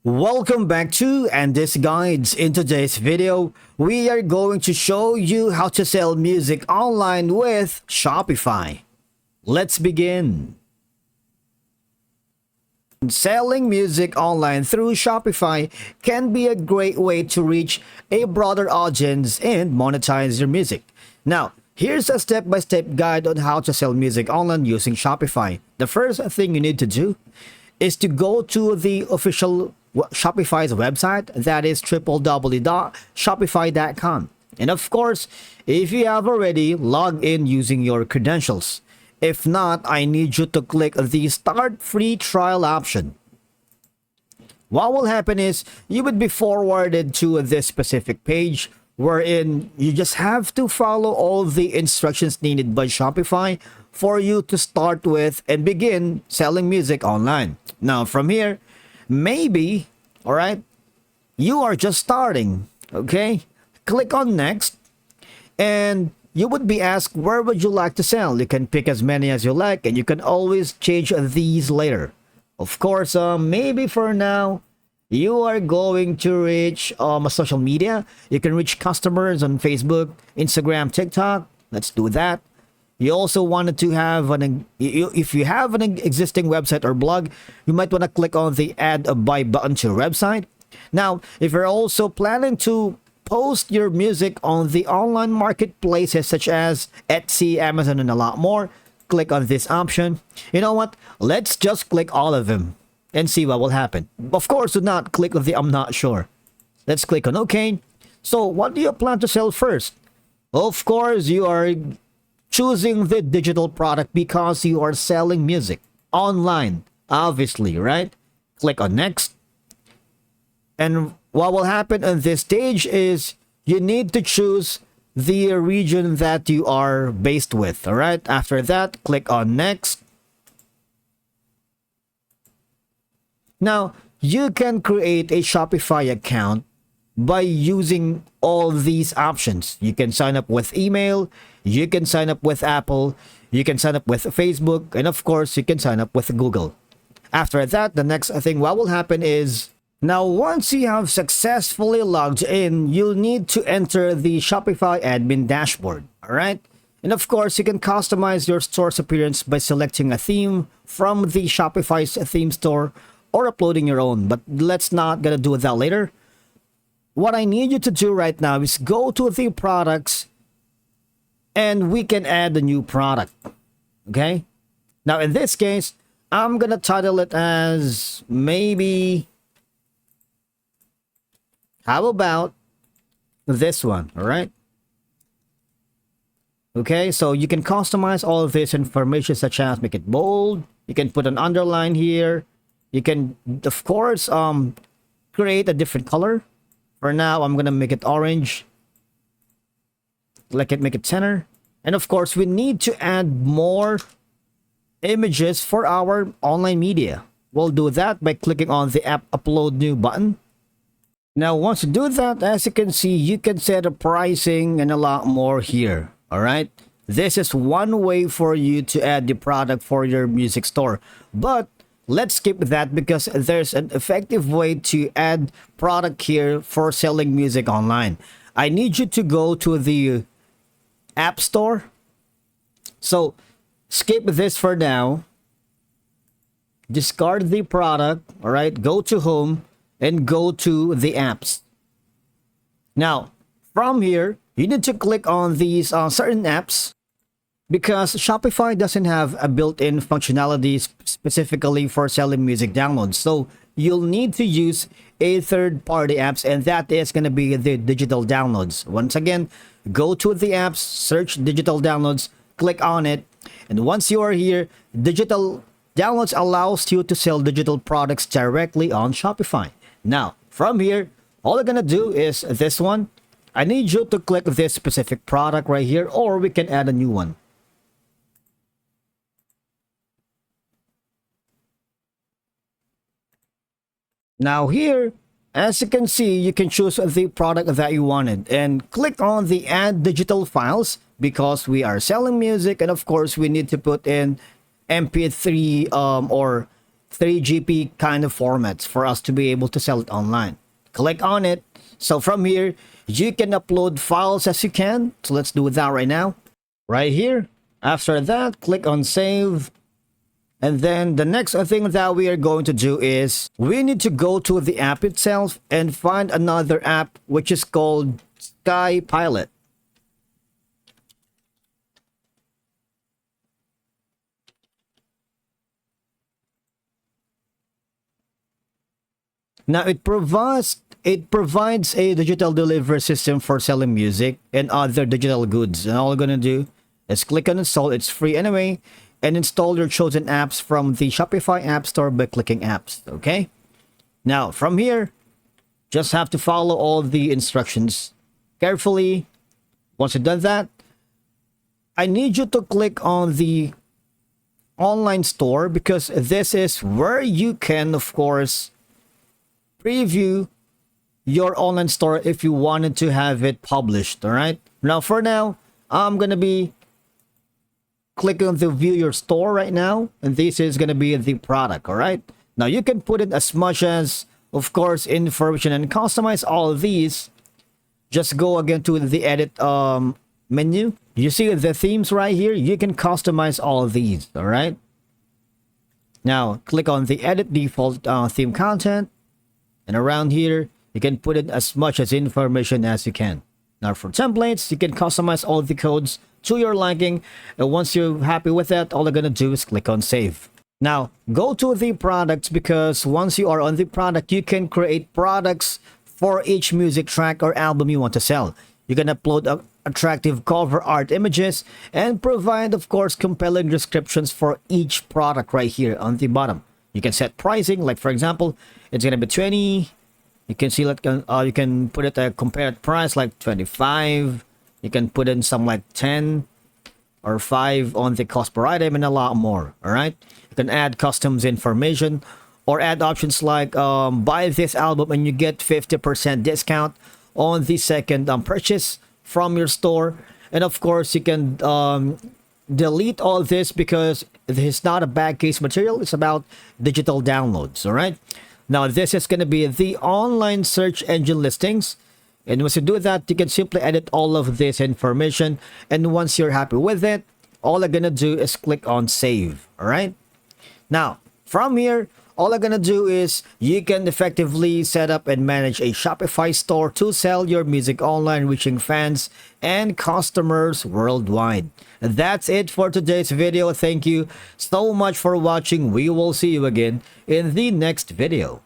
Welcome back to And This Guides. In today's video, we are going to show you how to sell music online with Shopify. Let's begin. Selling music online through Shopify can be a great way to reach a broader audience and monetize your music. Now, here's a step-by-step guide on how to sell music online using Shopify. The first thing you need to do is to go to the official Shopify's website, that is www.shopify.com. And of course, if you have already logged in using your credentials. If not, I need you to click the Start Free Trial option. What will happen is you would be forwarded to this specific page wherein you just have to follow all the instructions needed by Shopify for you to start with and begin selling music online. Now, from here, maybe, all right, you are just starting, okay? Click on Next, and you would be asked, where would you like to sell? You can pick as many as you like, and you can always change these later. Of course, maybe for now, you are going to reach a social media. You can reach customers on Facebook, Instagram, TikTok. Let's do that. You also wanted to have if you have an existing website or blog, you might want to click on the Add a Buy button to your website. Now, if you're also planning to post your music on the online marketplaces such as Etsy, Amazon, and a lot more, click on this option. You know what? Let's just click all of them and see what will happen. Of course, do not click on the I'm not sure. Let's click on OK. So what do you plan to sell first? Of course, you are choosing the digital product because you are selling music online, obviously, right? Click on Next. And what will happen on this stage is you need to choose the region that you are based with, all right? After that, click on Next. Now, you can create a Shopify account by using all these options. You can sign up with email, you can sign up with Apple, you can sign up with Facebook, and of course, you can sign up with Google. After that, the next thing what will happen is, now once you have successfully logged in, you'll need to enter the Shopify admin dashboard, all right? And of course, you can customize your store's appearance by selecting a theme from the Shopify's theme store or uploading your own, but let's not gonna do that later. What I need you to do right now is go to the products and we can add a new product. Okay? Now, in this case, I'm going to title it as maybe, how about this one? All right? Okay, so you can customize all of this information such as make it bold. You can put an underline here. You can, of course, create a different color. For now, I'm going to make it orange. Make it center. And of course, we need to add more images for our online media. We'll do that by clicking on the app upload new button. Now, once you do that, as you can see, you can set a pricing and a lot more here. All right. This is one way for you to add the product for your music store. But let's skip that because there's an effective way to add product here for selling music online. I need you to go to the App Store. So skip this for now. Discard the product. All right. Go to Home and go to the apps. Now, from here, you need to click on these certain apps, because Shopify doesn't have a built-in functionality specifically for selling music downloads. So you'll need to use a third-party apps, and that is going to be the digital downloads. Once again, go to the apps, search digital downloads, click on it. And once you are here, digital downloads allows you to sell digital products directly on Shopify. Now, from here, all you're going to do is this one. I need you to click this specific product right here, or we can add a new one. Now here, as you can see, you can choose the product that you wanted and click on the add digital files because we are selling music, and of course we need to put in MP3 or 3GP kind of formats for us to be able to sell it online. Click on it. So from here, you can upload files as you can. So let's do that right now. Right here. After that, click on save. And then the next thing that we are going to do is we need to go to the app itself and find another app which is called Sky Pilot. Now it provides a digital delivery system for selling music and other digital goods. And all you're gonna do is click on install. It's free anyway, and install your chosen apps from the Shopify App Store by clicking apps. Okay. Now from here, just have to follow all the instructions carefully. Once you've done that, I need you to click on the online store because this is where you can, of course, preview your online store if you wanted to have it published. All right. Now, for now, I'm going to be clicking on the view your store right now. And this is going to be the product. All right. Now, you can put in as much as, of course, information and customize all of these. Just go again to the edit menu. You see the themes right here. You can customize all of these. All right. Now, click on the edit default theme content. And around here, you can put in as much as information as you can. Now for templates, you can customize all the codes to your liking. And once you're happy with that, all you're going to do is click on save. Now, go to the products because once you are on the product, you can create products for each music track or album you want to sell. You can upload attractive cover art images and provide, of course, compelling descriptions for each product right here on the bottom. You can set pricing, like for example, it's gonna be 20. You can see that you can put it a compared price like 25. You can put in some like 10 or 5 on the cost per item and a lot more. All right. You can add customs information or add options like buy this album and you get 50% discount on the second purchase from your store. And of course, you can delete all this because this is not a bad case material. It's about digital downloads. All right. Now this is going to be the online search engine listings. And once you do that, you can simply edit all of this information. And once you're happy with it, all I'm going to do is click on save. All right. Now from here, all I'm going to do is you can effectively set up and manage a Shopify store to sell your music online, reaching fans and customers worldwide. And that's it for today's video. Thank you so much for watching. We will see you again in the next video.